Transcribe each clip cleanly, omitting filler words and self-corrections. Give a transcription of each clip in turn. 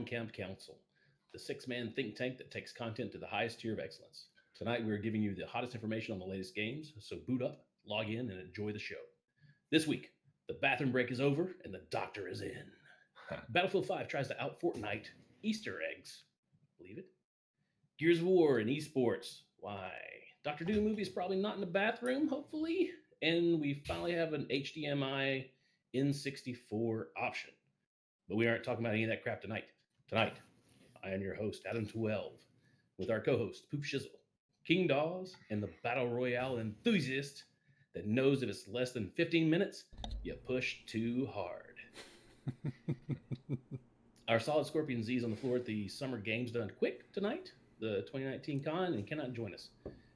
Camp Council, the six-man think tank that takes content to the highest tier of excellence. Tonight, we're giving you the hottest information on the latest games, so boot up, log in, and enjoy the show. This week, the bathroom break is over and the doctor is in. Battlefield 5 tries to out Fortnite Easter eggs. Believe it? Gears of War and esports. Why? Dr. Doom movie is probably not in the bathroom, hopefully. And we finally have an HDMI N64 option. But we aren't talking about any of that crap tonight. Tonight, I am your host, Adam12, with our co-host, Poop Shizzle, King Dawes, and the Battle Royale enthusiast that knows if it's less than 15 minutes, you push too hard. Our solid Scorpion Z is on the floor at the Summer Games Done Quick tonight, the 2019 con, and cannot join us.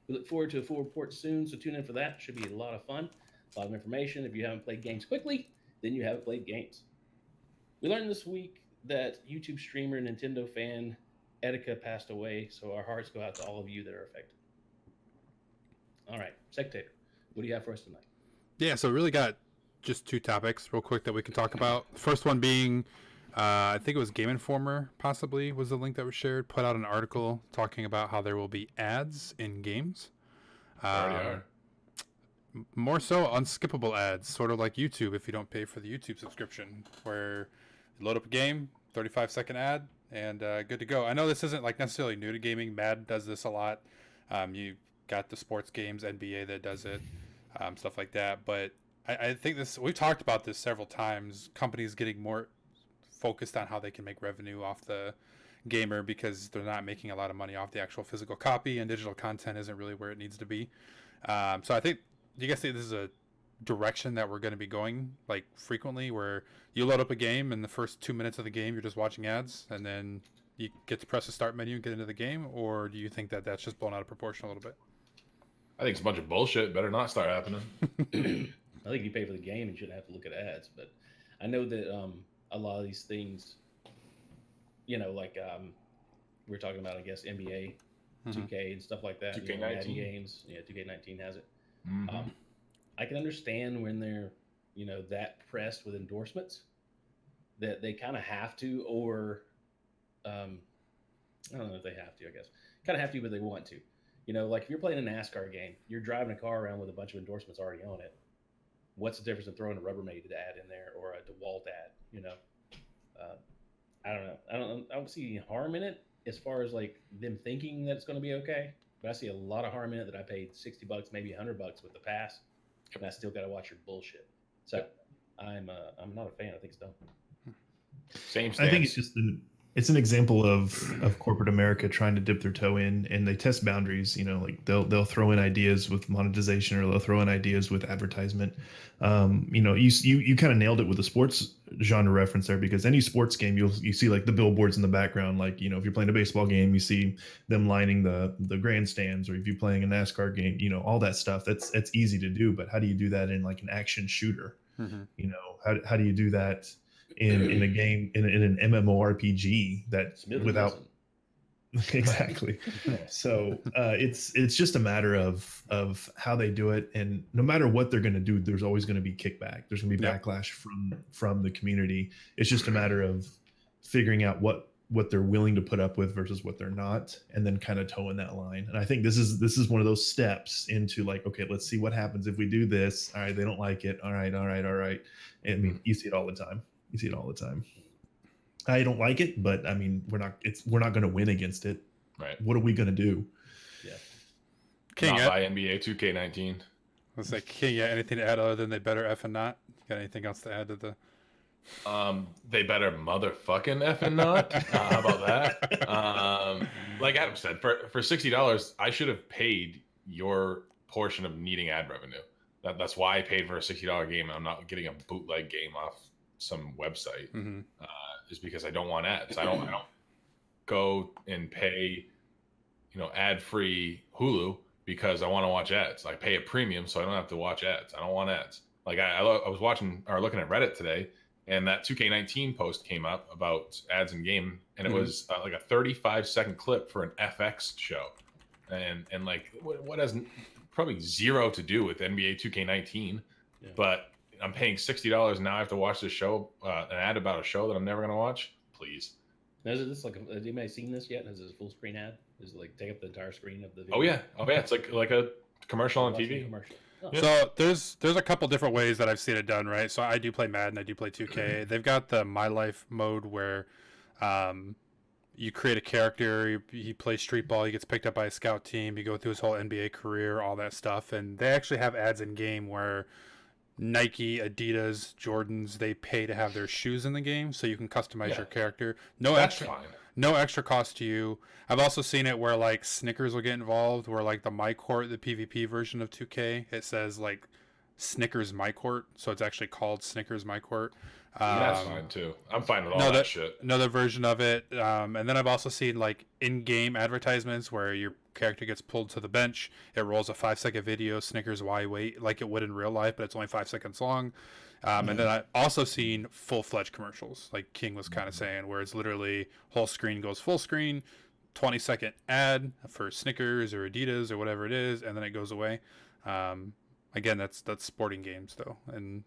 We look forward to a full report soon, so tune in for that. Should be a lot of fun, a lot of information. If you haven't played games quickly, then you haven't played games. We learned this week that YouTube streamer and Nintendo fan Etika passed away, so our hearts go out to all of you that are affected. All right, Sectator, what do you have for us tonight? Yeah, so we really got just two topics real quick that we can talk about. The first one being, I think it was Game Informer, possibly, was the link that was shared, put out an article talking about how there will be ads in games. Already are. More so unskippable ads, sort of like YouTube if you don't pay for the YouTube subscription, where you load up a game, 35-second ad, and good to go. I know this isn't like necessarily new to gaming. Madden does this a lot. You got the sports games, NBA that does it, stuff like that. But I think we've talked about this several times. Companies getting more focused on how they can make revenue off the gamer because they're not making a lot of money off the actual physical copy, and digital content isn't really where it needs to be. So I think, do you guys think this is a direction that we're going to be going like frequently, where you load up a game and the first 2 minutes of the game you're just watching ads and then you get to press the start menu and get into the game? Or do you think that that's just blown out of proportion a little bit? I think it's a bunch of bullshit. Better not start happening. I think if you pay for the game, you shouldn't have to look at ads. But I know that a lot of these things, like we're talking about, I guess, NBA, 2K and stuff like that. 2K19 Madden games. Yeah, 2K19 has it. Mm-hmm. I can understand when they're, that pressed with endorsements that they kind of have to, or I don't know if they have to, I guess. Kind of have to, but they want to. Like if you're playing a NASCAR game, you're driving a car around with a bunch of endorsements already on it. What's the difference in throwing a Rubbermaid ad in there or a DeWalt ad? I don't know. I don't see any harm in it as far as like them thinking that it's going to be okay. But I see a lot of harm in it that I paid $60, maybe $100 with the pass, and I still got to watch your bullshit. So I'm not a fan. I think it's dumb. Same stance. I think it's an example of corporate America trying to dip their toe in, and they test boundaries. Like they'll throw in ideas with monetization, or they'll throw in ideas with advertisement. You kind of nailed it with the sports genre reference there, because any sports game you see like the billboards in the background. Like if you're playing a baseball game, you see them lining the grandstands, or if you're playing a NASCAR game, all that stuff. That's easy to do, but how do you do that in like an action shooter? Mm-hmm. How do you do that in a game, in an MMORPG that without exactly. So it's just a matter of how they do it, and no matter what they're going to do, there's always going to be kickback. There's going to be backlash from the community. It's just a matter of figuring out what they're willing to put up with versus what they're not, and then kind of toeing that line. And I think this is one of those steps into like, okay, let's see what happens if we do this. All right, they don't like it. All right. And I mean, you see it all the time. I don't like it, but I mean, we're not going to win against it. Right. What are we going to do? Yeah. King, not buy NBA 2K19. Let's say, King, anything to add other than they better F and not? Got anything else to add to the? They better motherfucking F and not. How about that? Like Adam said, for $60, I should have paid your portion of needing ad revenue. That's why I paid for a $60 game, and I'm not getting a bootleg game off some website. Mm-hmm. Is because I don't want ads. I don't go and pay, ad-free Hulu because I want to watch ads. I pay a premium so I don't have to watch ads. I don't want ads. Like I was watching or looking at Reddit today, and that 2K19 post came up about ads in game, and it was like a 35-second clip for an FX show, and like what has probably zero to do with NBA 2K19, but I'm paying $60 and now I have to watch this show, an ad about a show that I'm never going to watch. Please. Now, is this like has anybody seen this yet? Has this a full screen ad? Is it like take up the entire screen of the video? Oh yeah, it's like a commercial on Watching a TV. commercial. Oh. Yeah. So there's a couple different ways that I've seen it done, right? So I do play Madden, I do play 2K. They've got the My Life mode where you create a character, he plays street ball, he gets picked up by a scout team, you go through his whole NBA career, all that stuff, and they actually have ads in game where Nike, Adidas, Jordans, they pay to have their shoes in the game, so you can customize your character. That's fine. No extra cost to you. I've also seen it where like Snickers will get involved, where like the My Court, the PvP version of 2K, it says like Snickers My Court, so it's actually called Snickers My Court. That's fine too. I'm fine with all that shit. Another version of it, and then I've also seen like in-game advertisements where your character gets pulled to the bench, it rolls a 5-second video, Snickers why wait, like it would in real life, but it's only 5 seconds long. And then I also seen full-fledged commercials, like King was kind of saying, where it's literally whole screen goes full screen, 20-second ad for Snickers or Adidas or whatever it is, and then it goes away. Again, that's sporting games though, and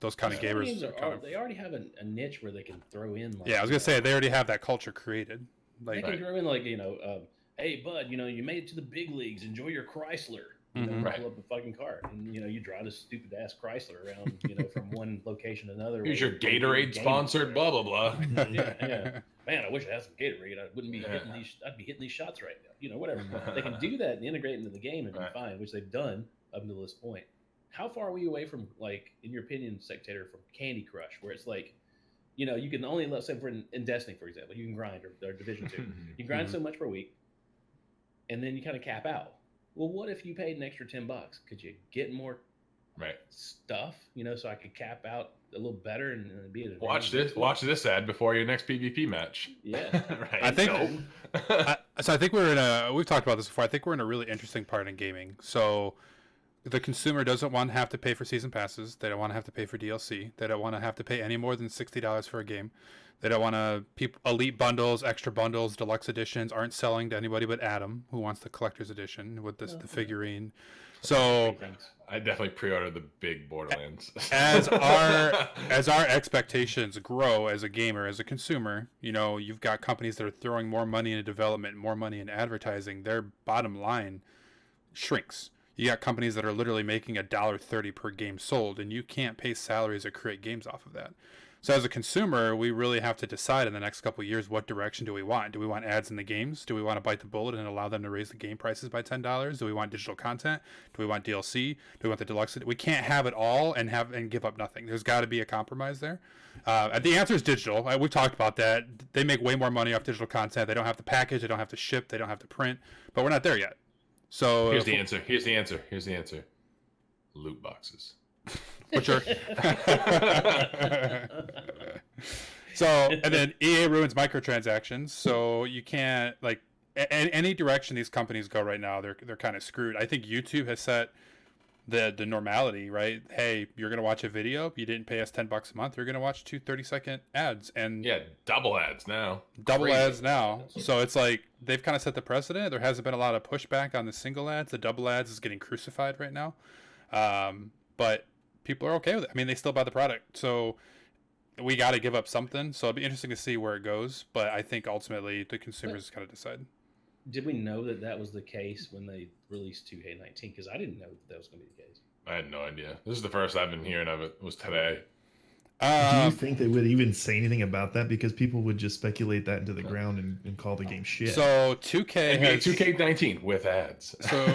those kind of gamers they already have a niche where they can throw in. Like, yeah, I was gonna say they already have that culture created. Like, they can throw in like hey bud, you made it to the big leagues. Enjoy your Chrysler. Pull up a fucking cart, and you drive this stupid ass Chrysler around, from one location to another. Here's your Gatorade sponsored, blah blah blah. yeah. Man, I wish I had some Gatorade. I wouldn't be hitting these. I'd be hitting these shots right now. Whatever. They can do that and integrate into the game and be fine, which they've done up until this point. How far are we away from, like, in your opinion, Sectator, from Candy Crush, where it's like, you can only, let's say, in Destiny, for example, you can grind, or Division 2, you can grind so much per week, and then you kind of cap out. Well, what if you paid an extra $10? Could you get more stuff, so I could cap out a little better and be an advantage? Watch this ad before your next PvP match. Yeah. Right. I think I think we've talked about this before. I think we're in a really interesting part in gaming. So the consumer doesn't want to have to pay for season passes. They don't want to have to pay for DLC. They don't want to have to pay any more than $60 for a game. They don't want to. Elite bundles, extra bundles, deluxe editions aren't selling to anybody but Adam, who wants the collector's edition with the figurine. So I definitely pre-ordered the big Borderlands. as our expectations grow as a gamer, as a consumer, you've got companies that are throwing more money into development, more money in advertising. Their bottom line shrinks. You got companies that are literally making $1.30 per game sold, and you can't pay salaries or create games off of that. So as a consumer, we really have to decide in the next couple of years, what direction do we want? Do we want ads in the games? Do we want to bite the bullet and allow them to raise the game prices by $10? Do we want digital content? Do we want DLC? Do we want the deluxe? We can't have it all and give up nothing. There's got to be a compromise there. The answer is digital. We've talked about that. They make way more money off digital content. They don't have to package. They don't have to ship. They don't have to print. But we're not there yet. So here's the answer. Loot boxes. Which are so, and then EA ruins microtransactions, so you can't, like, any direction these companies go right now, they're kind of screwed. I think YouTube has set the normality, right? Hey, you're gonna watch a video, you didn't pay us $10 a month, you're gonna watch 2 30-second ads, and double ads now. So it's like they've kind of set the precedent. There hasn't been a lot of pushback on the single ads. The double ads is getting crucified right now, but people are okay with it. I mean, they still buy the product, so we got to give up something. So it'll be interesting to see where it goes, but I think ultimately the consumers kind of decide. Did we know that was the case when they released 2K19? Because I didn't know that was going to be the case. I had no idea. This is the first I've been hearing of it. Was today. Do you think they would even say anything about that? Because people would just speculate that into the ground and call the game shit. So 2K has 2K19 with ads. So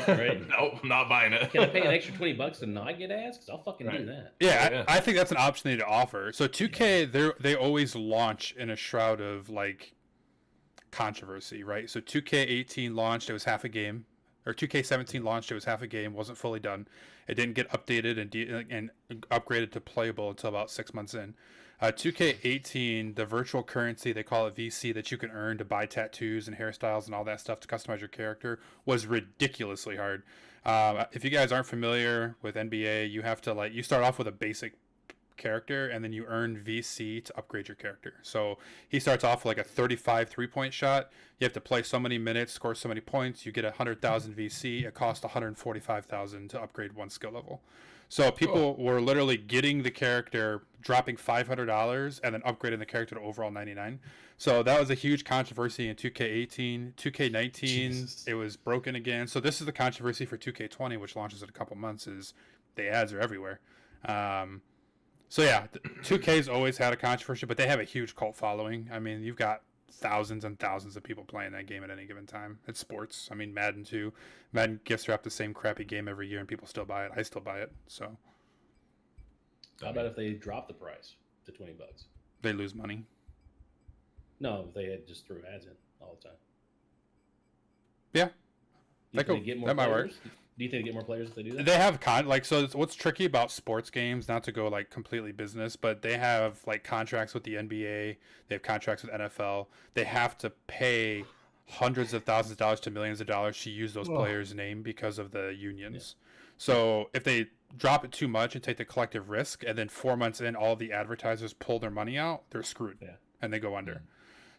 nope, not buying it. Can I pay an extra $20 to not get ads? Because I'll fucking do that. Yeah, I think that's an option they need to offer. So 2K, they always launch in a shroud of like controversy, right? So 2K18 launched, it was half a game, or 2K17 launched, it was half a game, wasn't fully done. It didn't get updated and upgraded to playable until about 6 months in. 2K18, the virtual currency, they call it VC, that you can earn to buy tattoos and hairstyles and all that stuff to customize your character, was ridiculously hard. If you guys aren't familiar with NBA, you have to, like, you start off with a basic character, and then you earn VC to upgrade your character. So he starts off with like a 35 3-point shot. You have to play so many minutes, score so many points. You get 100,000 VC. It costs 145,000 to upgrade one skill level. So people were literally getting the character, dropping $500, and then upgrading the character to overall 99. So that was a huge controversy in 2K18, 2K19. Jesus. It was broken again. So this is the controversy for 2K20, which launches in a couple months. Is the ads are everywhere. So yeah, 2K's always had a controversy, but they have a huge cult following. I mean, you've got thousands and thousands of people playing that game at any given time. It's sports. I mean, Madden too. Madden gifts wrap the same crappy game every year, and people still buy it. I still buy it. So How about if they drop the price to $20? they lose money. No, if they had just threw ads in all the time. Yeah, Do you that think they get more that might work. players? Do you think they get more players if they do that? They have so it's, what's tricky about sports games, not to go like completely business, but they have like contracts with the NBA, they have contracts with NFL. They have to pay hundreds of thousands of dollars to millions of dollars to use those players' name because of the unions. So if they drop it too much and take the collective risk, and then 4 months in, all the advertisers pull their money out, they're screwed and they go under.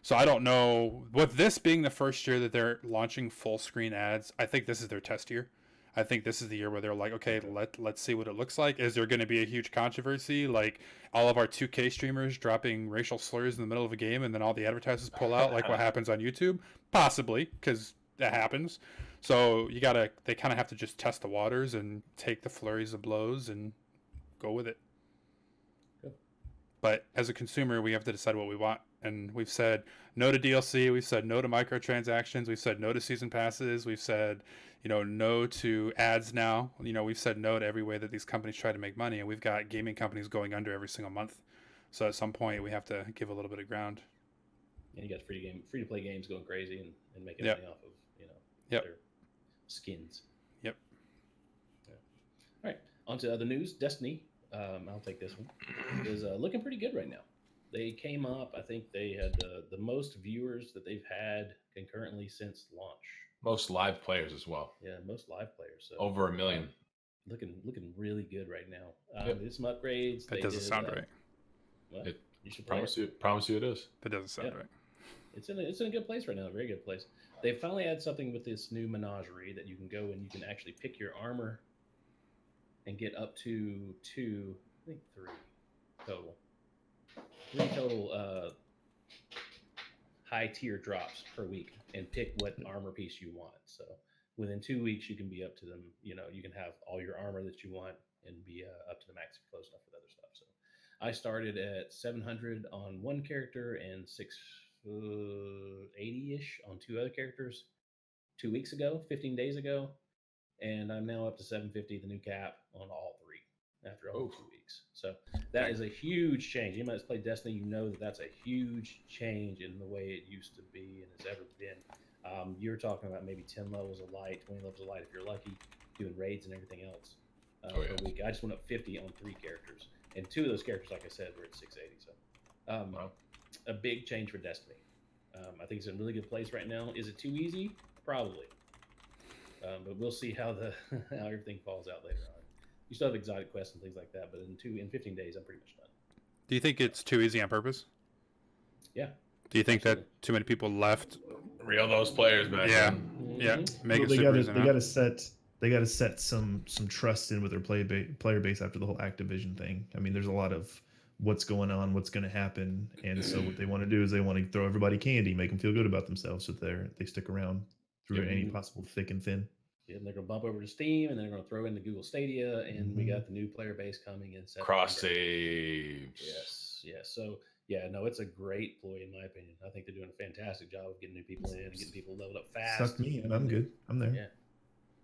So I don't know. With this being the first year that they're launching full screen ads, I think this is their test year. I think this is the year where they're like, okay, let's see what it looks like. Is there going to be a huge controversy, like all of our 2K streamers dropping racial slurs in the middle of a game, and then all the advertisers pull out, like what happens on YouTube? Possibly, because that happens. So they kind of have to just test the waters and take the flurries of blows and go with it. Good. But as a consumer, we have to decide what we want. And we've said no to DLC. We've said no to microtransactions. We've said no to season passes. We've said, no to ads now. We've said no to every way that these companies try to make money. And we've got gaming companies going under every single month. So at some point, we have to give a little bit of ground. And you got free to play games going crazy and making money off of their skins. Yep. Yeah. All right, on to other news. Destiny, I'll take this one, is looking pretty good right now. They came up, I think they had the most viewers that they've had concurrently since launch. Most live players as well. Yeah, most live players. So, Over 1 million. Looking really good right now. Yep. There's some upgrades. That doesn't sound right. What? It- You should play it. Promise you it is. That doesn't sound right. It's in a good place right now, a very good place. They finally had something with this new menagerie that you can go and you can actually pick your armor and get up to three total. Three total high tier drops per week and pick what armor piece you want. So within 2 weeks, you can be up to them. You can have all your armor that you want and be up to the max if you're close enough with other stuff. So I started at 700 on one character and 680-ish on two other characters 2 weeks ago, 15 days ago, and I'm now up to 750, the new cap on all three after only 2 weeks. So that is a huge change. Anybody that's played Destiny, you know that's a huge change in the way it used to be and has ever been. You're talking about maybe 10 levels of light, 20 levels of light if you're lucky, doing raids and everything else per week. I just went up 50 on three characters, and two of those characters, like I said, were at 680. So a big change for Destiny. I think it's in a really good place right now. Is it too easy? Probably. But we'll see how how everything falls out later on. You still have exotic quests and things like that, but in 15 days, I'm pretty much done. Do you think it's too easy on purpose? Yeah. Do you think that too many people left? Reel those players back. Yeah. in. Yeah. Make it They super got easy. to set some trust in with their player base after the whole Activision thing. I mean, there's a lot of what's going on, what's going to happen, and so what they want to do is they want to throw everybody candy, make them feel good about themselves, so they stick around through any possible thick and thin. Yeah, and they're going to bump over to Steam, and they're going to throw in the Google Stadia, and we got the new player base coming in September. Cross saves. Yes. So, yeah, no, it's a great ploy in my opinion. I think they're doing a fantastic job of getting new people in and getting people leveled up fast. Suck me, and I'm good. I'm there. Yeah.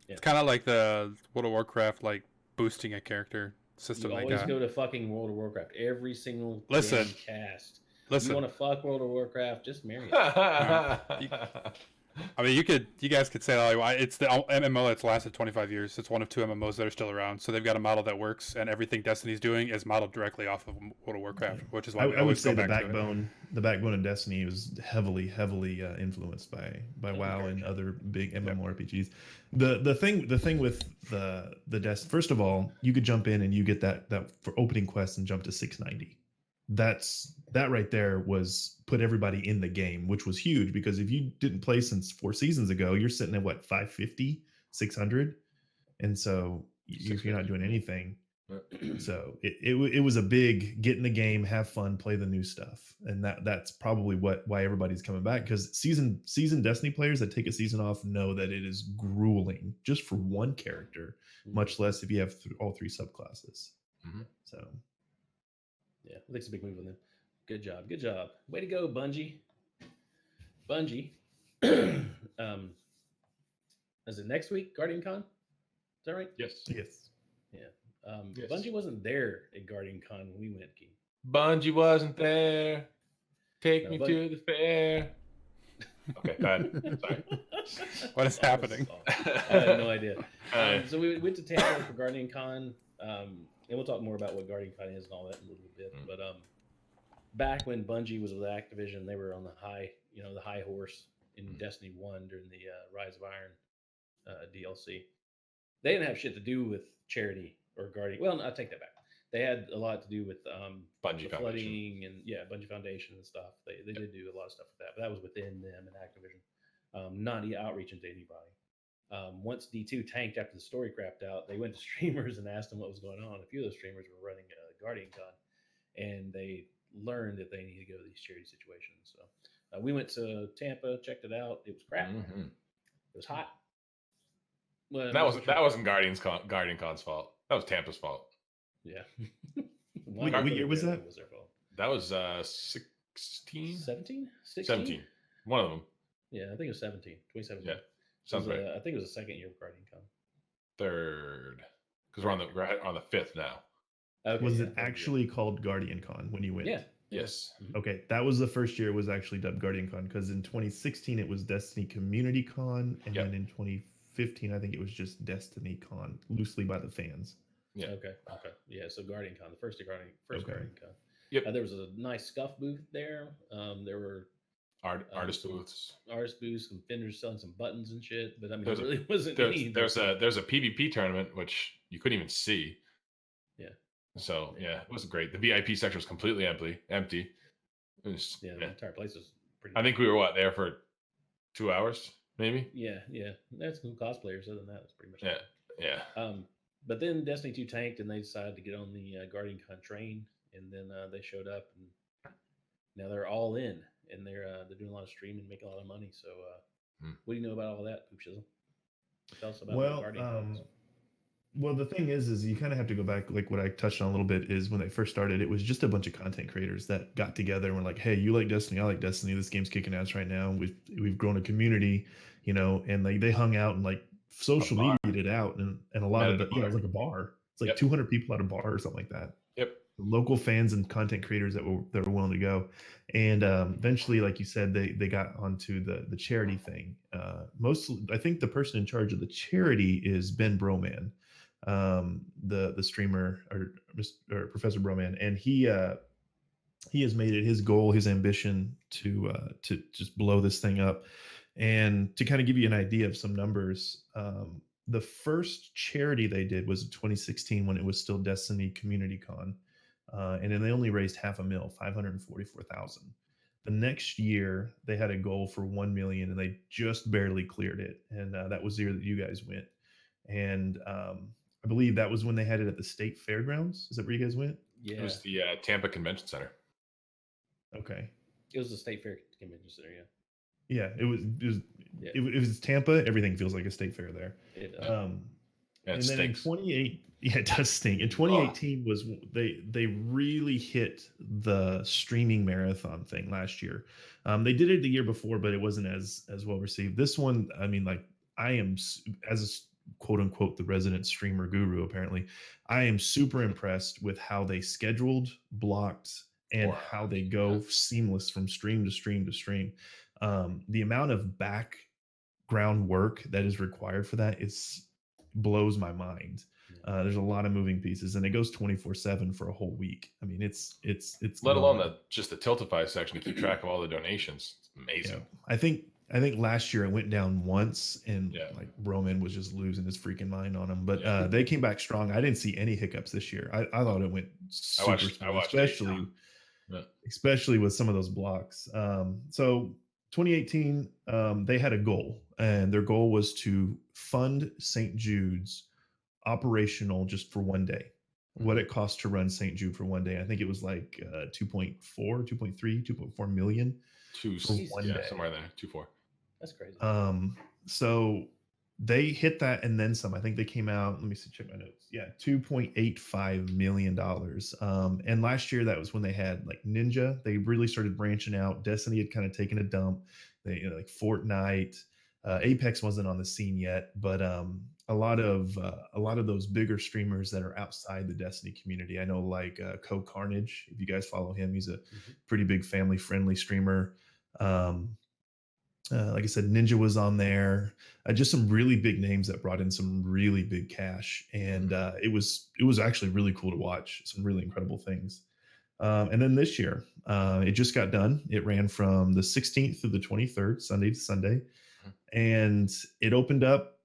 It's kind of like the World of Warcraft, like boosting a character system. You They always got. go to fucking World of Warcraft. Every single Listen. damn cast. Listen. You want to fuck World of Warcraft? Just marry it. I mean, you guys could say that. It's the MMO that's lasted 25 years. It's one of 2 MMOs that are still around. So they've got a model that works, and everything Destiny's doing is modeled directly off of World of Warcraft, which is why we I would always say go the back to it. backbone of Destiny was heavily influenced by WoW and other big MMORPGs. The thing with the first of all, you could jump in and you get that for opening quests and jump to 690. That right there was put everybody in the game, which was huge because if you didn't play since 4 seasons ago, you're sitting at what, 550, 600, and so if you're not doing anything. So it was a big get in the game, have fun, play the new stuff, and that's probably why everybody's coming back, because season Destiny players that take a season off know that it is grueling just for one character, much less if you have all 3 subclasses. So yeah, I think it's a big move on them. Good job, way to go, Bungie. Is it next week, Guardian Con? Is that right? Yes. yes. Yes. Bungie wasn't there at Guardian Con when we went, Key. Bungie wasn't there. Take No, me Bun- to the fair. Okay, go ahead. Sorry. What is happening? I have no idea. So we went to Tampa for Guardian Con, and we'll talk more about what Guardian Con is and all that in a little bit. But back when Bungie was with Activision, they were on the high horse in Destiny 1 during the Rise of Iron DLC. They didn't have shit to do with charity or Guardian. Well, no, I take that back. They had a lot to do with Bungie the Foundation. flooding and Bungie Foundation and stuff. They did do a lot of stuff with that, but that was within them and Activision, not outreaching to anybody. Once D2 tanked after the story crapped out, they went to streamers and asked them what was going on. A few of those streamers were running Guardian Con, and they learned that they needed to go to these charity situations. So we went to Tampa, checked it out. It was crap. Mm-hmm. It was hot. Well, That wasn't Guardian Con's fault. That was Tampa's fault. Yeah. What year was that? Was their fault. That was 16? 17? 16? 17. One of them. Yeah, I think it was 17. 2017. Yeah. Sounds right. I think it was the second year of Guardian Con. Third. Because we're on the 5th now. Okay, Was it actually called Guardian Con when you went? Yeah. Yes. Okay, that was the first year it was actually dubbed Guardian Con, because in 2016 it was Destiny Community Con, and then in 2015 I think it was just Destiny Con, loosely by the fans. Yeah. Okay. Yeah. So Guardian Con, the first Guardian Con. Yep. There was a nice scuff booth there. There were artist booths, some vendors selling some buttons and shit. But I mean, There's it really wasn't. there's a PvP tournament which you couldn't even see. Yeah. So yeah, it was great. The VIP section was completely empty. It was, the entire place was pretty. I think we were there for 2 hours, maybe. Yeah. That's cool cosplayers. Other than that, it's pretty much it. Yeah. But then Destiny 2 tanked, and they decided to get on the Guardian Con train, and then they showed up, and now they're all in, and they're doing a lot of streaming, making a lot of money. So, what do you know about all that, Poop Shizzle? Tell us about Guardian Con. Well, the thing is you kind of have to go back, like what I touched on a little bit, is when they first started, it was just a bunch of content creators that got together and were like, hey, you like Destiny, I like Destiny, this game's kicking ass right now, we've grown a community, and they hung out and like social media it out, and a lot of it was like a bar. It's like 200 people at a bar or something like that. Yep. Local fans and content creators that were willing to go, and eventually, like you said, they got onto the charity thing. I think the person in charge of the charity is Ben Broman, the streamer, or Professor Broman, and he has made it his goal, his ambition to just blow this thing up. And to kind of give you an idea of some numbers, the first charity they did was in 2016 when it was still Destiny Community Con, and then they only raised $500,000, 544,000. The next year they had a goal for 1 million, and they just barely cleared it. And that was the year that you guys went. And I believe that was when they had it at the state fairgrounds. Is that where you guys went? Yeah. It was the Tampa Convention Center. Okay. It was the State Fair Convention Center, yeah. Yeah, it was Tampa. Everything feels like a state fair there. And then stinks. in 2018, it does stink. In 2018 was they really hit the streaming marathon thing last year. They did it the year before, but it wasn't as well received. This one, I mean, like, I am, as a quote unquote the resident streamer guru, apparently, I am super impressed with how they scheduled, blocked, and how they go seamless from stream to stream to stream. The amount of back groundwork that is required for that blows my mind. There's a lot of moving pieces, and it goes 24/7 for a whole week. I mean, it's Let alone going. just the Tiltify section to keep track of all the donations. It's amazing. Yeah. I think last year it went down once, and Yeah. like Roman was just losing his freaking mind on them. But they came back strong. I didn't see any hiccups this year. I thought it went super smooth, especially with some of those blocks. So 2018, they had a goal, and their goal was to fund St. Jude's operational just for one day. What it cost to run St. Jude for one day. I think it was like 2.4, 2.3, 2.4 million for one day. Somewhere there, 2.4. That's crazy. So they hit that and then some. I think they came out, let me see, check my notes. Yeah, $2.85 million. And last year, that was when they had like Ninja. They really started branching out. Destiny had kind of taken a dump. They like Fortnite. Apex wasn't on the scene yet, but a lot of those bigger streamers that are outside the Destiny community. I know like Co Carnage. If you guys follow him, he's a pretty big family friendly streamer. Like I said, Ninja was on there. Just some really big names that brought in some really big cash, and it was actually really cool to watch. Some really incredible things. And then this year, it just got done. It ran from the 16th through the 23rd, Sunday to Sunday, and it opened up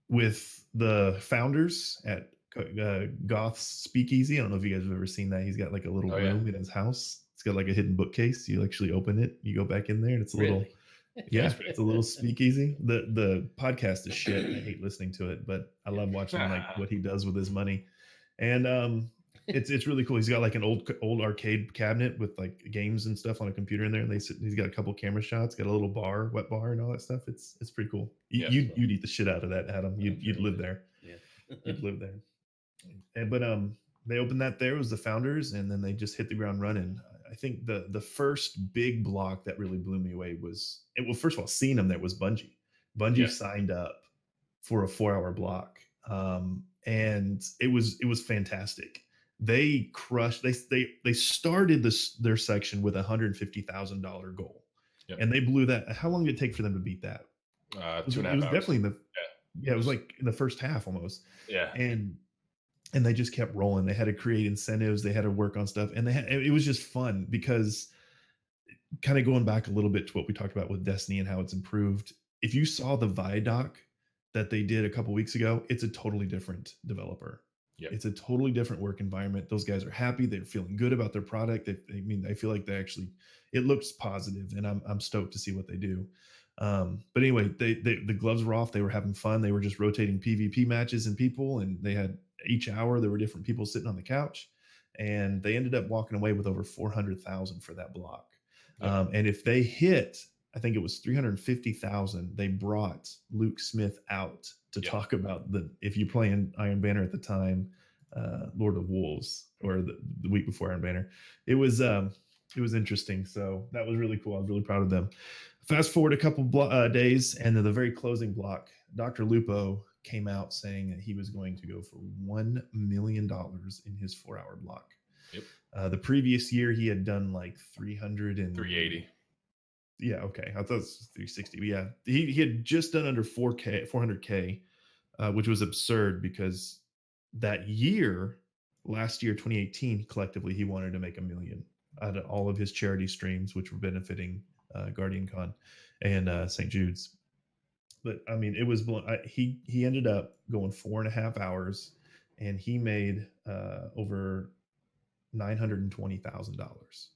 with the founders at Goth's Speakeasy. I don't know if you guys have ever seen that. He's got like a little room in his house. It's got like a hidden bookcase. You actually open it, you go back in there, and it's a little. Yeah, it's a little speakeasy. The podcast is shit. I hate listening to it, but I love watching like what he does with his money. And it's really cool. He's got like an old arcade cabinet with like games and stuff on a computer in there. And he's got a couple camera shots, got a little bar, wet bar, and all that stuff. It's pretty cool. You'd eat the shit out of that, Adam. You'd live there. Yeah, you'd live there. But they opened that there. It was the founders, and then they just hit the ground running. I think the first big block that really blew me away was, well, first of all, seeing them there was Bungie. Bungie signed up for a 4-hour block, and it was fantastic. They crushed. They started their section with $150,000 goal, and they blew that. How long did it take for them to beat that? 2.5 hours. Definitely it was like in the first half almost. Yeah, and they just kept rolling. They had to create incentives. They had to work on stuff, and it was just fun because, kind of going back a little bit to what we talked about with Destiny and how it's improved. If you saw the Vidoc that they did a couple weeks ago, it's a totally different developer. It's a totally different work environment. Those guys are happy. They're feeling good about their product. I feel like it looks positive, and I'm stoked to see what they do. But anyway, the gloves were off. They were having fun. They were just rotating PvP matches and people, and they had each hour there were different people sitting on the couch, and they ended up walking away with over 400,000 for that block. And if they hit, I think it was 350,000, they brought Luke Smith out to talk about if you're playing Iron Banner at the time, Lord of Wolves, or the week before Iron Banner, it was interesting. So that was really cool. I was really proud of them. Fast forward a couple days, and then the very closing block, Dr. Lupo came out saying that he was going to go for $1 million in his 4-hour block. The previous year, he had done like 380. Yeah, okay. I thought it was 360. But yeah, he had just done under 400K, which was absurd because that year, last year, 2018, collectively, he wanted to make $1 million out of all of his charity streams, which were benefiting Guardian Con and St. Jude's. But I mean, it was he ended up going 4.5 hours, and he made over $920,000.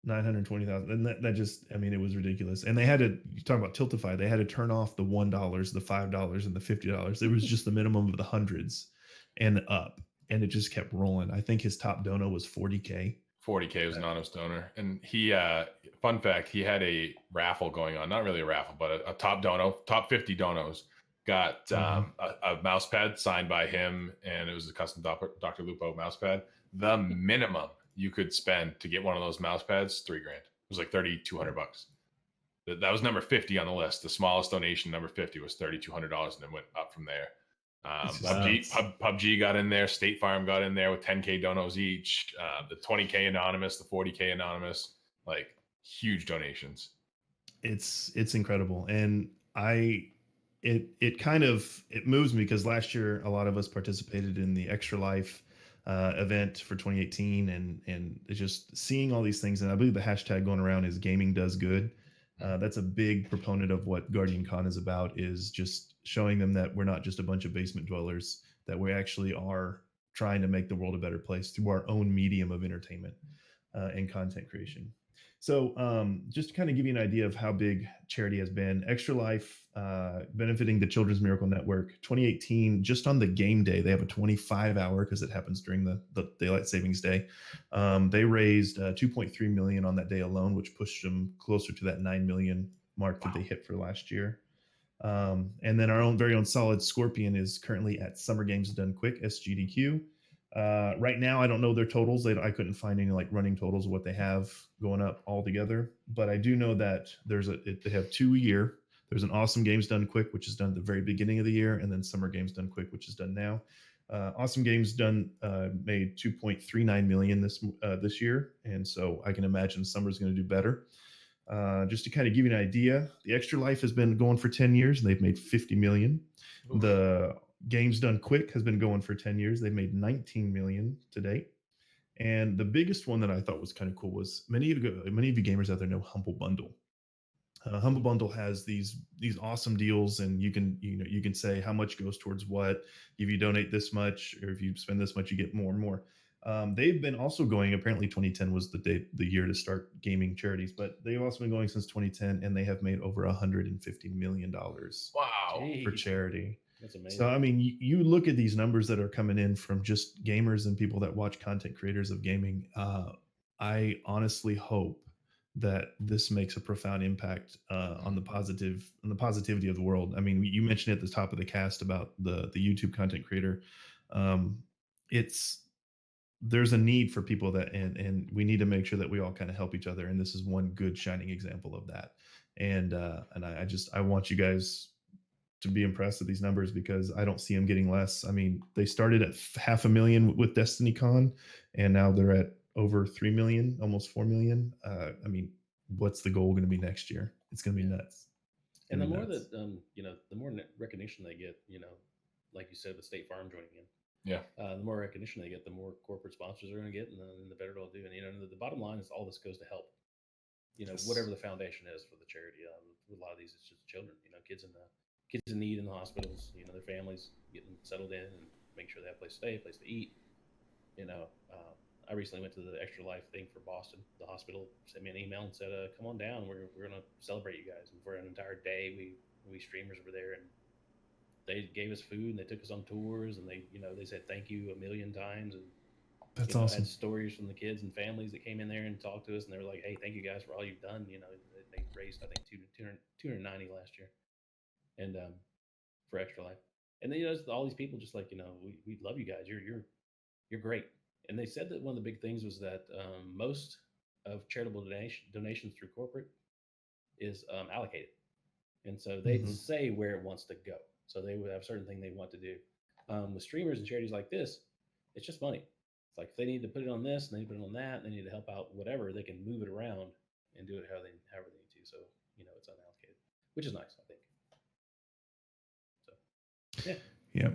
$920,000, and that just, I mean, it was ridiculous. And they had to, you talk about Tiltify, they had to turn off the $1, the $5, and the $50. It was just the minimum of the hundreds and up, and it just kept rolling. I think his top dono was 40K. 40K was an honest donor, and he fun fact, he had a raffle going on, not really a raffle, but a top 50 donos got a mouse pad signed by him, and it was a custom Dr. Lupo mouse pad. The minimum you could spend to get one of those mouse pads, $3,000. It was like $3,200. That was number 50 on the list. The smallest donation, number 50, was $3,200, and then went up from there. PUBG got in there. State Farm got in there with 10K donos each. The 20K anonymous, the 40K anonymous, like huge donations. It's incredible. And it kind of it moves me because last year a lot of us participated in the Extra Life event for 2018, and it's just seeing all these things. And I believe the hashtag going around is gaming does good. That's a big proponent of what Guardian Con is about, is just showing them that we're not just a bunch of basement dwellers, that we actually are trying to make the world a better place through our own medium of entertainment and content creation. So just to kind of give you an idea of how big charity has been, Extra Life, benefiting the Children's Miracle Network, 2018, just on the game day, they have a 25-hour, because it happens during the daylight savings day. They raised 2.3 million on that day alone, which pushed them closer to that 9 million mark that they hit for last year. And then our own very own Solid Scorpion is currently at Summer Games Done Quick, SGDQ. Right now, I don't know their totals. I couldn't find any like running totals of what they have going up all together. But I do know that they have 2 a year. There's an Awesome Games Done Quick, which is done at the very beginning of the year, and then Summer Games Done Quick, which is done now. Awesome Games Done made 2.39 million this year, and so I can imagine Summer's going to do better. Just to kind of give you an idea, the Extra Life has been going for 10 years, and they've made 50 million. Oof. The Games Done Quick has been going for 10 years. They've made 19 million to date. And the biggest one that I thought was kind of cool was many of you gamers out there know Humble Bundle. Humble Bundle has these awesome deals, and you can say how much goes towards what. If you donate this much, or if you spend this much, you get more and more. They've been also going. Apparently, 2010 was the year to start gaming charities, but they've also been going since 2010, and they have made over $150 million. Wow, for charity. That's amazing. So, I mean, you look at these numbers that are coming in from just gamers and people that watch content creators of gaming. I honestly hope that this makes a profound impact on the positivity of the world. I mean, you mentioned at the top of the cast about the YouTube content creator. There's a need for people that, and we need to make sure that we all kind of help each other. And this is one good shining example of that. And I want you guys to be impressed with these numbers, because I don't see them getting less. I mean, they started at 500,000 with Destiny Con, and now they're at over 3 million, almost 4 million. I mean, what's the goal going to be next year? It's going to be nuts. And the more that, the more recognition they get, like you said, with State Farm joining in, the more recognition they get, the more corporate sponsors are going to get, and the better it'll do. And the bottom line is all this goes to help, whatever the foundation is for the charity. A lot of these, it's just children, kids in need in the hospitals, their families getting settled in and make sure they have a place to stay, a place to eat. I recently went to the Extra Life thing for Boston. The hospital sent me an email and said, come on down. We're going to celebrate you guys. And for an entire day, we streamers were there, and they gave us food, and they took us on tours, and they said thank you a million times. And that's awesome. Had stories from the kids and families that came in there and talked to us, and they were like, hey, thank you guys for all you've done. They raised, I think, 290 last year. And for Extra Life. And then all these people just like, we love you guys. You're great. And they said that one of the big things was that most of charitable donations through corporate is allocated. And so they'd say where it wants to go. So they would have certain thing they want to do. With streamers and charities like this, it's just money. It's like if they need to put it on this, and they need to put it on that, and they need to help out whatever, they can move it around and do it however they need to. So, it's unallocated, which is nice, I think. So, yeah.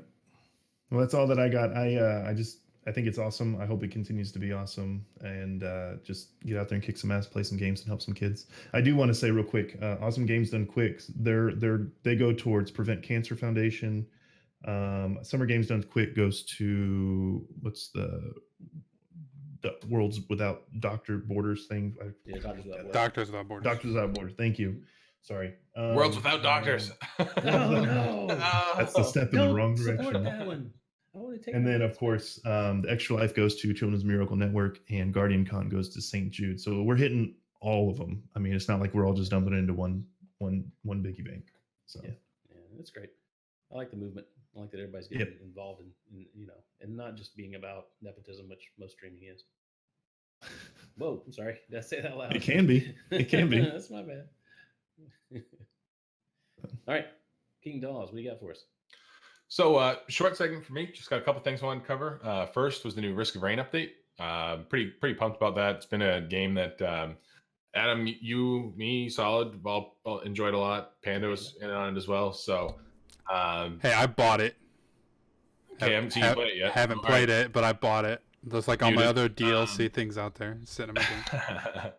Well, that's all that I got. I think it's awesome. I hope it continues to be awesome, and just get out there and kick some ass, play some games, and help some kids. I do want to say real quick, Awesome Games Done Quick. They go towards Prevent Cancer Foundation. Summer Games Done Quick goes to what's the Worlds Without Doctor Borders thing. Doctors Without Borders. Doctors Without Borders. Thank you. Sorry. Worlds Without Doctors. No. That's the step in the wrong direction. That one. And then, of course, the Extra Life goes to Children's Miracle Network, and Guardian Con goes to St. Jude. So we're hitting all of them. I mean, it's not like we're all just dumping into one biggie bank. So yeah, that's great. I like the movement. I like that everybody's getting involved in and not just being about nepotism, which most streaming is. Whoa, I'm sorry. Did I say that loud? It can be. It can be. That's my bad. All right, King Dawes, what do you got for us? So, short segment for me. Just got a couple things I wanted to cover. First was the new Risk of Rain update. Pretty pumped about that. It's been a game that Adam, me, solid. All enjoyed a lot. Panda was in on it as well. So, Hey, I bought it. okay, I haven't seen you play it yet. Haven't played it, but I bought it. There's like all my other DLC things out there sitting in my game.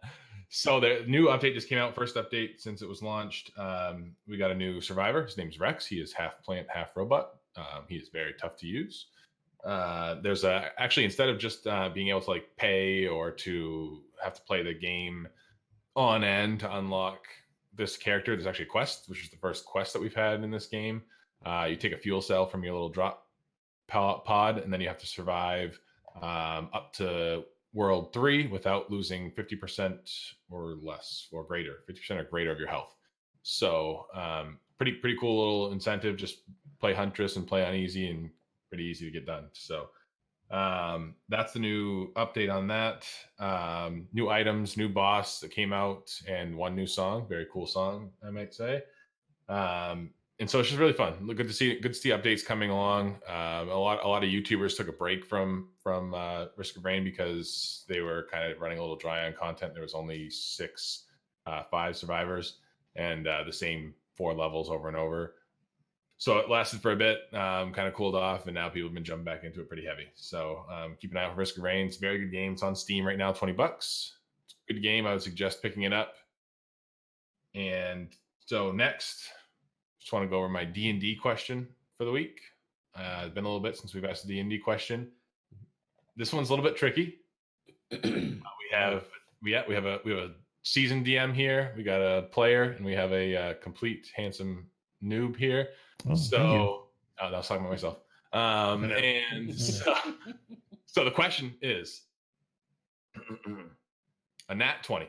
So the new update just came out. First update since it was launched. We got a new survivor. His name's Rex. He is half plant, half robot. He is very tough to use. There's actually, instead of just being able to like pay or to have to play the game on end to unlock this character, there's actually a quest, which is the first quest that we've had in this game. You take a fuel cell from your little drop pod, and then you have to survive up to world 3 without losing 50% or less or greater, 50% or greater of your health. So pretty cool little incentive. Just play Huntress and play on easy, and pretty easy to get done. So that's the new update on that. New items, new boss that came out, and one new song. Very cool song, I might say. And so it's just really fun. Good to see updates coming along. A lot of YouTubers took a break from Risk of Rain because they were kind of running a little dry on content. There was only 5 survivors and the same 4 levels over and over. So it lasted for a bit, kind of cooled off, and now people have been jumping back into it pretty heavy. So keep an eye out for Risk of Rain. It's a very good game. It's on Steam right now, $20. It's a good game. I would suggest picking it up. And so next, just want to go over my D&D question for the week. It's been a little bit since we've asked a D&D question. This one's a little bit tricky. We have a seasoned DM here. We got a player, and we have a complete handsome noob here. I was talking about myself. And so the question is a nat 20.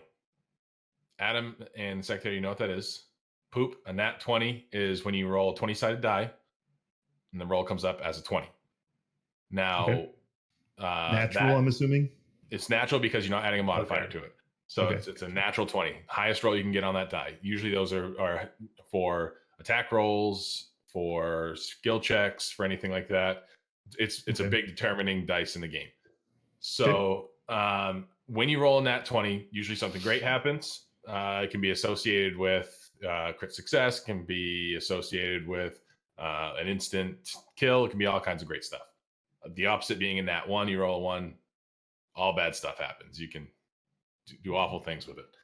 Adam and Secretary, you know what that is. Poop, a nat 20 is when you roll a 20-sided die, and the roll comes up as a 20. Now, natural, I'm assuming? It's natural because you're not adding a modifier to it. So it's a natural 20. Highest roll you can get on that die. Usually those are for attack rolls, for skill checks, for anything like that. It's a big determining dice in the game. So when you roll a nat 20, usually something great happens. It can be associated with crit success, can be associated with an instant kill. It can be all kinds of great stuff. The opposite being a nat 1, you roll a 1, all bad stuff happens. You can do awful things with it.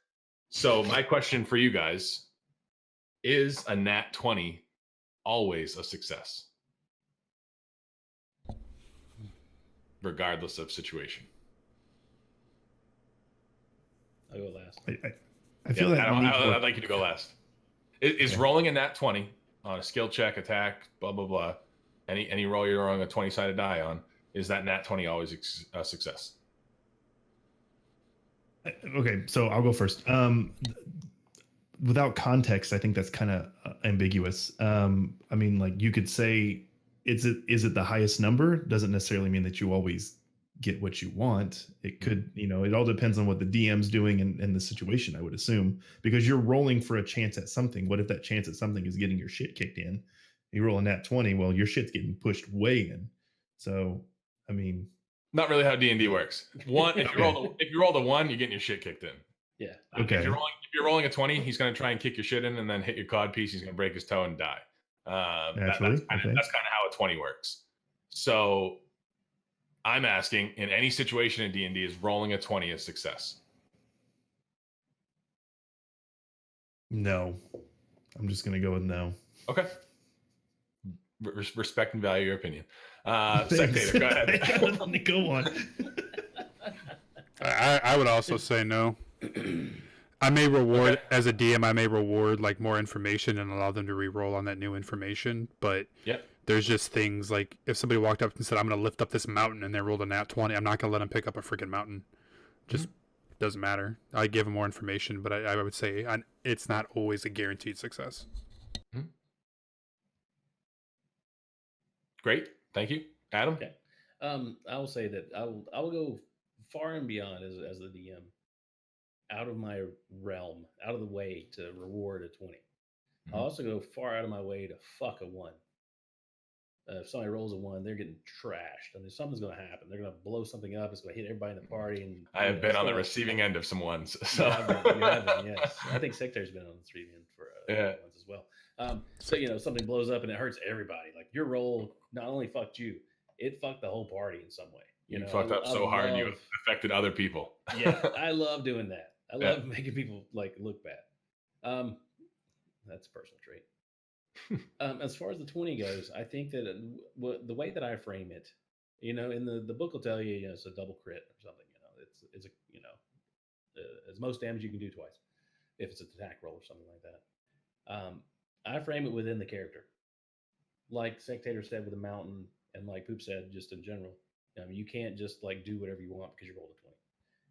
So my question for you guys, is a nat 20 always a success? Regardless of situation. I'll go last. I feel I'd like you to go last. Is rolling a nat 20 on a skill check, attack, blah, blah, blah, any roll you're rolling a 20-sided die on, is that nat 20 always a success? Okay, so I'll go first. Without context, I think that's kind of ambiguous. I mean, like, you could say, is it the highest number? Doesn't necessarily mean that you always get what you want. It could, it all depends on what the DM's doing and the situation, I would assume, because you're rolling for a chance at something. What if that chance at something is getting your shit kicked in? You roll a nat 20, well, your shit's getting pushed way in. So, I mean, not really how D&D works. If you roll the 1, you're getting your shit kicked in. Yeah. Okay. If you're rolling a 20, he's going to try and kick your shit in and then hit your cod piece. He's going to break his toe and die. That's kind of how a 20 works. So I'm asking, in any situation in D&D, is rolling a 20 a success? No. I'm just going to go with no. Okay. Respect and value your opinion. Spectator, go ahead. Go on. I would also say no. I may reward, as a DM, I may reward like more information and allow them to re-roll on that new information. But there's just things like, if somebody walked up and said, I'm going to lift up this mountain, and they rolled a nat 20, I'm not going to let them pick up a freaking mountain. Just doesn't matter. I give them more information, but I would say it's not always a guaranteed success. Mm-hmm. Great. Thank you. Adam? Okay. I will say that I will go far and beyond as the DM, out of my realm, out of the way to reward a 20. I'll also go far out of my way to fuck a 1. If somebody rolls a 1, they're getting trashed. I mean, something's going to happen. They're going to blow something up. It's going to hit everybody in the party. And I have been on the gonna, receiving end of some ones. So you have been, yes. I think Secretary's been on the receiving end for ones as well. So something blows up and it hurts everybody. Like your roll not only fucked you, it fucked the whole party in some way. You fucked up so hard you affected other people. Yeah, I love doing that. I love making people like look bad. That's a personal trait. As far as the 20 goes, I think that the way that I frame it, in the book will tell you, it's a double crit or something. It's a it's most damage you can do twice if it's an attack roll or something like that. I frame it within the character, like Sectator said with the mountain, and like Poop said just in general. You can't just like do whatever you want because you rolled a 20.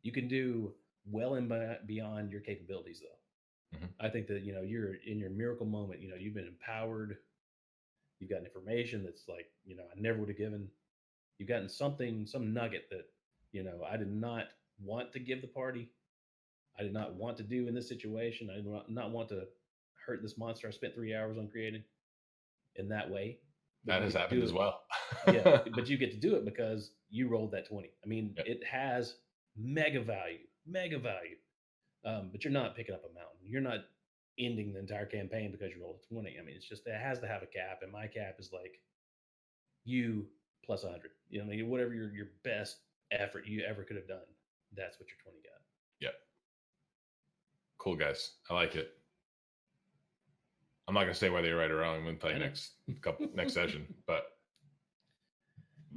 You can do well and beyond your capabilities, though. Mm-hmm. I think that you're in your miracle moment. You've been empowered. You've gotten information that's like I never would have given. You've gotten some nugget that I did not want to give the party. I did not want to do in this situation. I did not want to hurt this monster I spent 3 hours on creating in that way. That has happened as well. Yeah, but you get to do it because you rolled that 20. I mean, It has mega value. But you're not picking up a mountain. You're not ending the entire campaign because you rolled a 20. I mean, it's just, it has to have a cap. And my cap is like you plus 100. Whatever your best effort you ever could have done, that's what your 20 got. Yep. Cool, guys. I like it. I'm not going to say whether you're right or wrong. I'm going to tell you next session. But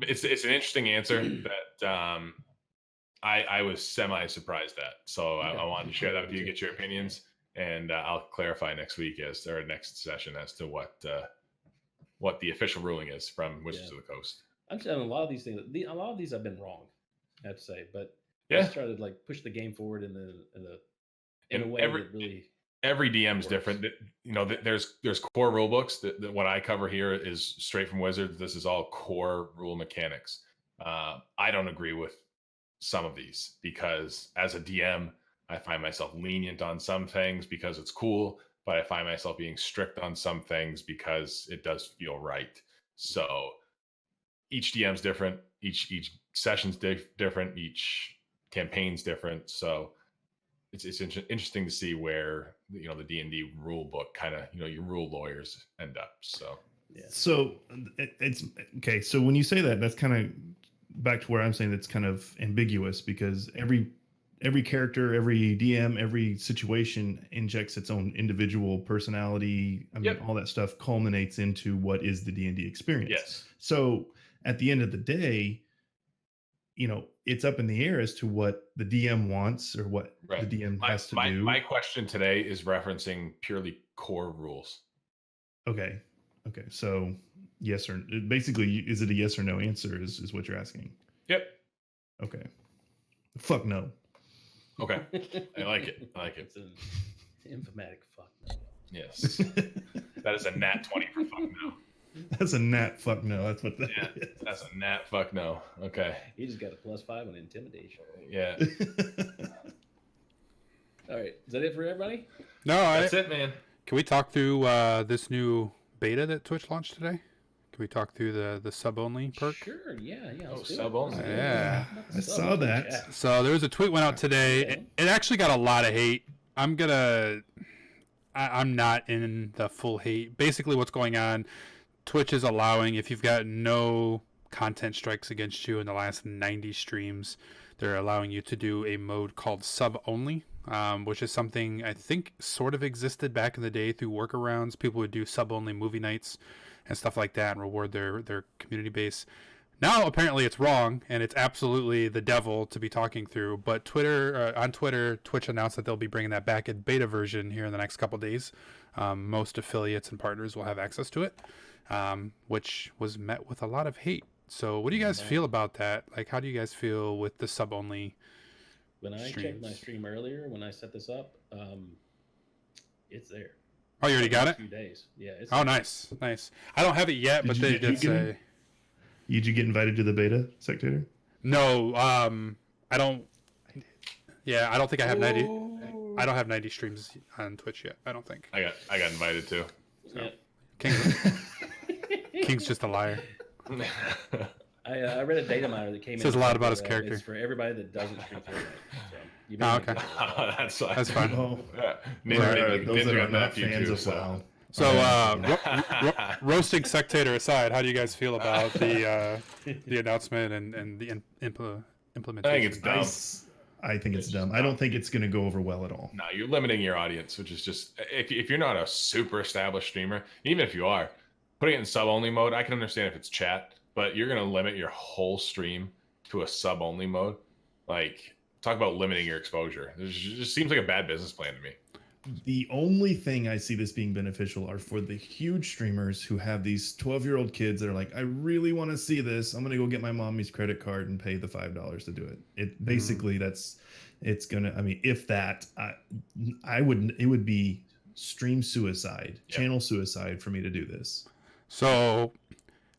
it's an interesting answer that I was semi-surprised at. So I wanted to share that with you, get your opinions, and I'll clarify next week next session as to what the official ruling is from Wizards of the Coast. I'm saying a lot of these things. A lot of these I've been wrong, I have to say, but let's try to like push the game forward in a way that really. Every DM is different. There's core rule books. That what I cover here is straight from Wizards. This is all core rule mechanics. I don't agree with some of these because as a DM, I find myself lenient on some things because it's cool, but I find myself being strict on some things because it does feel right. So each DM's different. Each session's different. Each campaign's different. So it's interesting to see where the D&D rule book kind of your rule lawyers end up. So So it's okay. So when you say that, that's kind of back to where I'm saying that's kind of ambiguous because every character, every DM, every situation injects its own individual personality. I mean, all that stuff culminates into what is the D&D experience. Yes. So at the end of the day, it's up in the air as to what the DM wants or what the DM has to do. My question today is referencing purely core rules. Okay. So yes or basically, is it a yes or no answer is what you're asking? Yep. Okay. Fuck no. Okay. I like it. It's an emphatic fuck no. Yes. That is a nat 20 for fuck no. That's a nat fuck no. That's what that is. That's a nat fuck no. Okay. You just got a +5 on intimidation. Yeah. All right. Is that it for everybody? No, that's it, man. Can we talk through this new beta that Twitch launched today? Can we talk through the sub only perk? Sure. Yeah. Sub only. Yeah. I saw that. Yeah. So there was a tweet went out today. It actually got a lot of hate. I'm not in the full hate. Basically, what's going on? Twitch is allowing, if you've got no content strikes against you in the last 90 streams, they're allowing you to do a mode called sub only, which is something I think sort of existed back in the day through workarounds. People would do sub only movie nights and stuff like that and reward their community base. Now apparently it's wrong and it's absolutely the devil to be talking through. But on Twitter, Twitch announced that they'll be bringing that back in beta version here in the next couple days. Most affiliates and partners will have access to it. Which was met with a lot of hate. So what do you guys feel about that? Like, how do you guys feel with the sub-only When I checked my stream earlier, when I set this up, it's there. Oh, you already got it? A few days. Yeah. It's there. Nice. I don't have it yet, but they did say... Did you get invited to the beta, Sectator? No, I don't... Yeah, I don't think I have 90... I don't have 90 streams on Twitch yet, I don't think. I got invited too. So. Yeah. King's just a liar. I read a data miner that came in. Says a lot about his character. It's for everybody that doesn't stream Fortnite. So you Oh, okay. That's fine. Oh, Ninja those that are got not that feature, fans of so. WoW. So, roasting Sectator aside, how do you guys feel about the announcement and the implementation? I think it's dumb. I think it's dumb. I don't think it's going to go over well at all. No, you're limiting your audience, which is just if you're not a super established streamer, even if you are, putting it in sub only mode, I can understand if it's chat, but you're going to limit your whole stream to a sub only mode. Like, talk about limiting your exposure. It just seems like a bad business plan to me. The only thing I see this being beneficial are for the huge streamers who have these 12-year-old kids that are like, I really want to see this. I'm going to go get my mommy's credit card and pay the $5 to do it. It basically it's going to, I mean, if that, it would be stream suicide, channel suicide for me to do this. So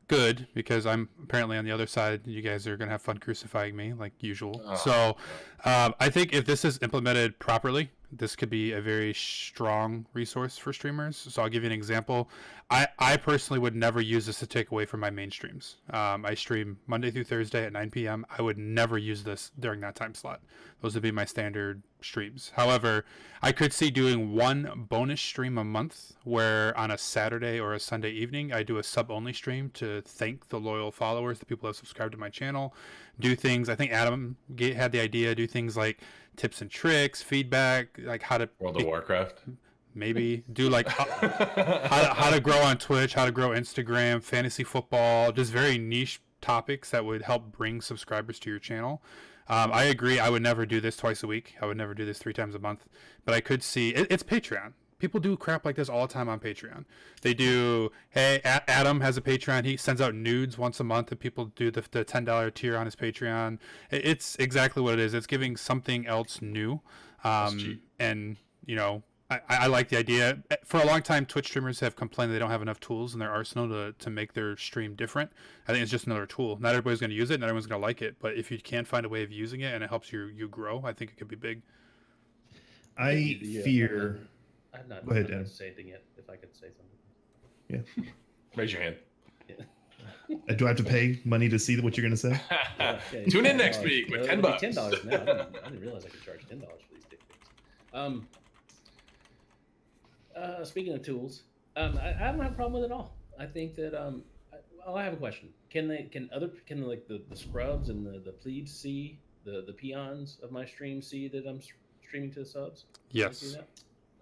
good, because I'm apparently on the other side. You guys are going to have fun crucifying me like usual. So I think if this is implemented properly, this could be a very strong resource for streamers. So I'll give you an example. I personally would never use this to take away from my main streams. I stream Monday through Thursday at 9 p.m. I would never use this during that time slot. Those would be my standard streams. However, I could see doing one bonus stream a month where on a Saturday or a Sunday evening, I do a sub-only stream to thank the loyal followers, the people who have subscribed to my channel. Do things, I think Adam had the idea, do things like tips and tricks, feedback, like how to... World of Warcraft? Maybe do like how to grow on Twitch, how to grow Instagram, fantasy football, just very niche topics that would help bring subscribers to your channel. I agree. I would never do this twice a week. I would never do this 3 times a month. But I could see it's Patreon. People do crap like this all the time on Patreon. They do. Hey, Adam has a Patreon. He sends out nudes once a month, and people do the $10 tier on his Patreon. It's exactly what it is. It's giving something else new. And you know, I like the idea. For a long time, Twitch streamers have complained they don't have enough tools in their arsenal to make their stream different. I think it's just another tool. Not everybody's going to use it. Not everyone's going to like it. But if you can find a way of using it and it helps you grow, I think it could be big. I fear... I'm not Go ahead, going Adam. to say anything yet, if I could say something. Yeah. Raise your hand. Do I have to pay money to see what you're going to say? Okay, Tune in $10. next week with It'll $10. be $10 now. I didn't realize I could charge $10 for these dick pics. Speaking of tools, I don't have a problem with it at all. I think that I have a question. Can like the scrubs and the plebes see the peons of my stream see that I'm streaming to the subs? Yes. Can they see that?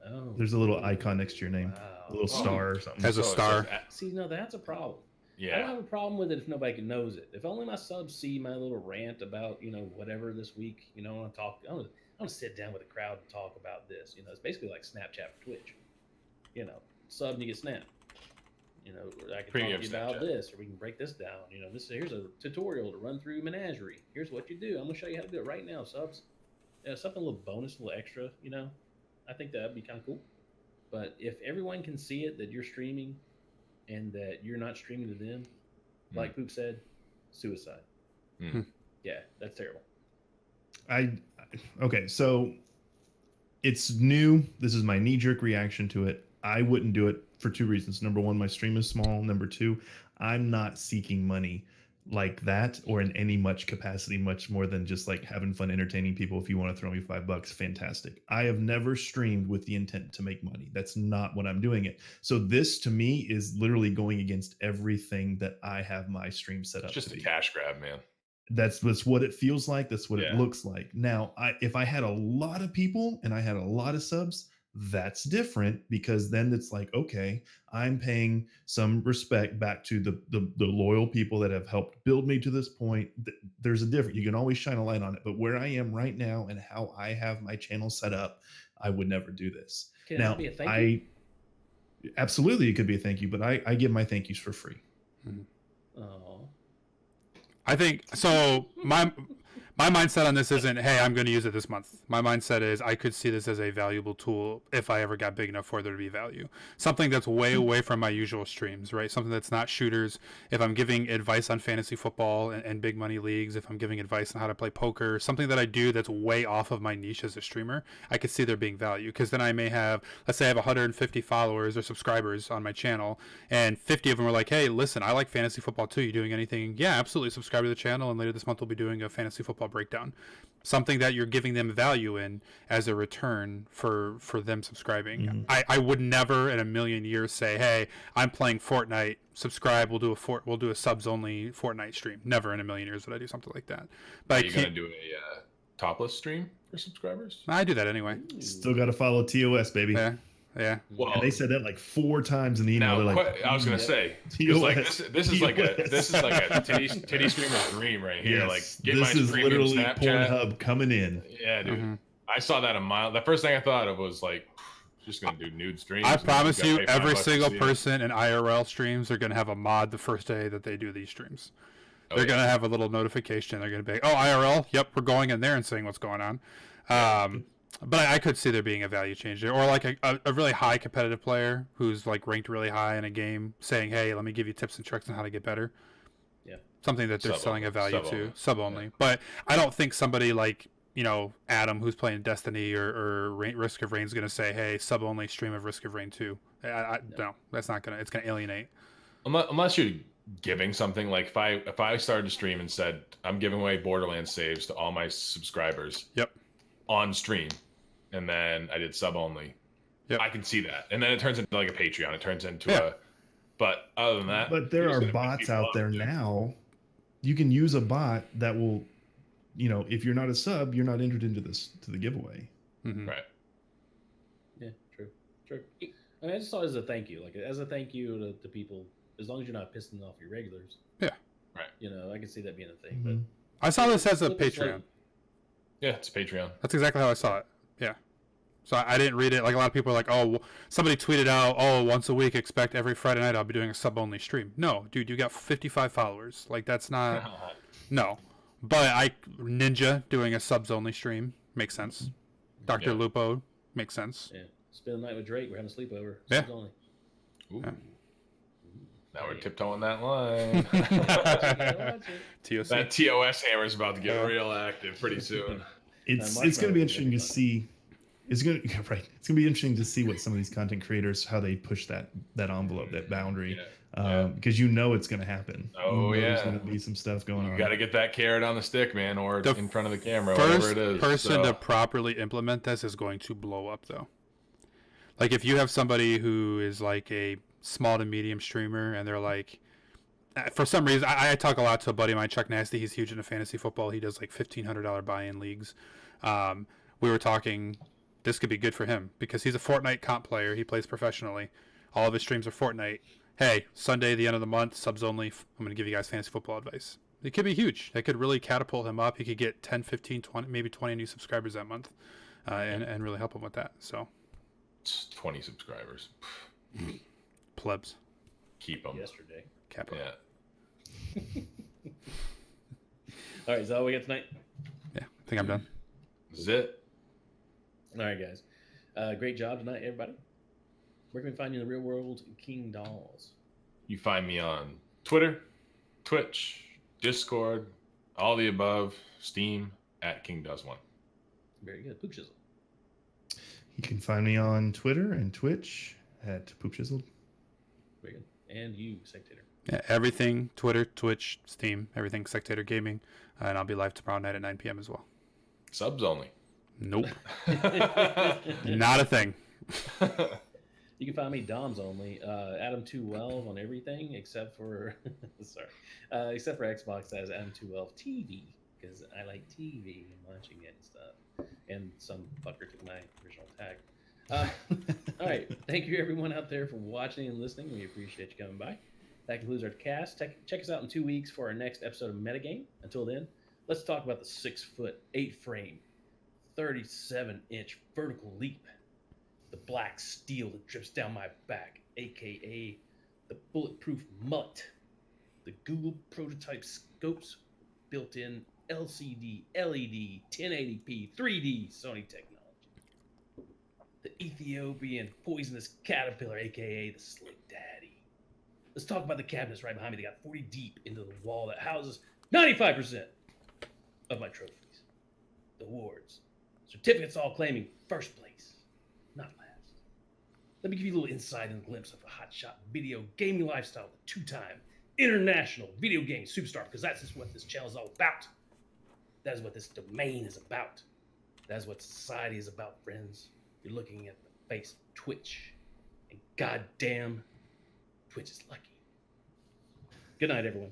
Oh, There's a little icon next to your name, wow. a little star or something. Has a star. See, no, that's a problem. I don't Yeah. have a problem with it if nobody knows it. If only my subs see my little rant about, whatever this week, I want to sit down with a crowd and talk about this. It's basically like Snapchat for Twitch. Sub and you get snap. I can Premium talk to you about Snapchat. this, or we can break this down. Here's a tutorial to run through Menagerie. Here's what you do. I'm gonna show you how to do it right now, subs. Something a little bonus, a little extra. I think that'd be kind of cool. But if everyone can see it that you're streaming, and that you're not streaming to them, like Poop said, suicide. Yeah, that's terrible. Okay, so it's new. This is my knee-jerk reaction to it. I wouldn't do it for 2 reasons. Number one, my stream is small. Number two, I'm not seeking money like that or in any much capacity, much more than just like having fun entertaining people. If you want to throw me $5, fantastic. I have never streamed with the intent to make money. That's not what I'm doing it. So this to me is literally going against everything that I have my stream set up. It's just to a be. cash grab, man. That's what it feels like. That's what it Yeah. looks like. Now, if I had a lot of people and I had a lot of subs, that's different, because then it's like, okay, I'm paying some respect back to the loyal people that have helped build me to this point. There's a difference. You can always shine a light on it. But where I am right now and how I have my channel set up, I would never do this. Can Now, it be a thank you? Absolutely, it could be a thank you, but I give my thank yous for free. Oh. I think so. My mindset on this isn't, hey, I'm going to use it this month. My mindset is I could see this as a valuable tool if I ever got big enough for there to be value. Something that's way away from my usual streams, right? Something that's not shooters. If I'm giving advice on fantasy football and big money leagues, if I'm giving advice on how to play poker, something that I do that's way off of my niche as a streamer, I could see there being value. Because then I may have, let's say I have 150 followers or subscribers on my channel, and 50 of them are like, hey, listen, I like fantasy football too. You doing anything? Yeah, absolutely. Subscribe to the channel, and later this month we'll be doing a fantasy football breakdown, something that you're giving them value in as a return for them subscribing. I would never in a million years say, hey, I'm playing Fortnite, subscribe, we'll do a subs only Fortnite stream. Never in a million years would I do something like that. But Are you gonna do a topless stream for subscribers? I do that anyway. Still got to follow TOS, baby. Yeah. Well, And they said that like 4 times in the email. now They're like, I was gonna say, 'cause, TOS, like this is like a TOS. titty streamer's dream right here. Yes, Like get this my is premium literally Snapchat. Pornhub coming in. Yeah, dude. Mhm. I saw that a mile. The first thing I thought of was like, just gonna do nude streams. I and promise gotta you, pay $5 every to single see it. person in IRL streams are going to have a mod the first day that they do these streams. Oh, They're yeah. going to have a little notification. They're going to be, oh, IRL? Yep, we're going in there and seeing what's going on. But I could see there being a value change there. Or like a really high competitive player who's like ranked really high in a game saying, hey, let me give you tips and tricks on how to get better. Yeah. Something that they're Sub selling only. a value Sub to. only. Sub only. Yeah. But I don't think somebody like, Adam, who's playing Destiny or Risk of Rain is going to say, hey, sub only stream of Risk of Rain 2. No, that's not going to, it's going to alienate. Unless you're giving something, like if I started to stream and said I'm giving away Borderlands saves to all my subscribers. Yep. On stream, and then I did sub only. Yep. I can see that, and then it turns into like a Patreon. It turns into Yeah. But other than that, But there you're just are gonna pick bots people out up, there dude. now. You can use a bot that will, if you're not a sub, you're not entered into the giveaway. Mm-hmm. Right. Yeah, true. I mean, I just saw it as a thank you, like as a thank you to people. As long as you're not pissing off your regulars. Yeah. Right. I can see that being a thing. Mhm. I saw this as a Flip the slate. Patreon. Yeah, it's Patreon. That's exactly how I saw it. Yeah. So I didn't read it. Like a lot of people are like, oh, somebody tweeted out, oh, once a week, expect every Friday night I'll be doing a sub-only stream. No, dude, you got 55 followers. Like, that's not... No. But Ninja doing a subs-only stream makes sense. Dr. Yeah. Lupo makes sense. Yeah. Spend the night with Drake. We're having a sleepover. Yeah. Subs only. Ooh. Yeah. Now we're tiptoeing that line. TOC. That TOS hammer is about to get Yeah. real active pretty soon. It's Marshmallow going to be is interesting to fun. see. It's going to right. It's going to be interesting to see what some of these content creators how they push that envelope, that boundary, Yeah. because it's going to happen. Oh, There's yeah. going to be some stuff going You on. got to get that carrot on the stick, man, or The in front of the camera, whatever First it is. person So, to properly implement this is going to blow up, though. Like, if you have somebody who is like a small to medium streamer and they're like, for some reason, I talk a lot to a buddy of mine, Chuck Nasty. He's huge into fantasy football. He does like $1,500 buy-in leagues. We were talking, this could be good for him because he's a Fortnite comp player. He plays professionally. All of his streams are Fortnite. Hey, Sunday, the end of the month, subs only. I'm going to give you guys fantasy football advice. It could be huge. That could really catapult him up. He could get 10, 15, 20, maybe 20 new subscribers that month and really help him with that. So, it's 20 subscribers. plebs. Keep them. Yesterday. Capo. Yeah. All right, is that all we got tonight? Yeah, I think I'm done. Zit. All right, guys. Great job tonight, everybody. Where can we find you in the real world, King Dolls? You find me on Twitter, Twitch, Discord, all the above, Steam, at King Does One. Very good. Poop Chisel. You can find me on Twitter and Twitch at Poop Chiseled. Very good. And you, Sectator. Yeah, everything, Twitter, Twitch, Steam, everything Sectator Gaming. And I'll be live tomorrow night at 9 p.m. as well. Subs only. Nope. Not a thing. You can find me Dom's only, Adam212 on everything except for except for Xbox. That is Adam212 TV because I like TV and watching it and stuff. And some fucker took my original tag. All right, thank you everyone out there for watching and listening. We appreciate you coming by. That concludes our cast. Check us out in 2 weeks for our next episode of Metagame. Until then, let's talk about the 6-foot, 8-frame, 37-inch vertical leap. The black steel that drips down my back, aka the bulletproof mullet, the Google prototype scopes, built-in LCD, LED, 1080p, 3D Sony technology. The Ethiopian poisonous caterpillar, aka the Slick Daddy. Let's talk about the cabinets right behind me. They got 40 deep into the wall that houses 95% of my trophies. The awards. Certificates all claiming first place, not last. Let me give you a little insight and glimpse of a hotshot video gaming lifestyle with two-time international video game superstar, because that's just what this channel is all about. That is what this domain is about. That is what society is about, friends. You're looking at the face of Twitch, and goddamn, Twitch is lucky. Good night, everyone.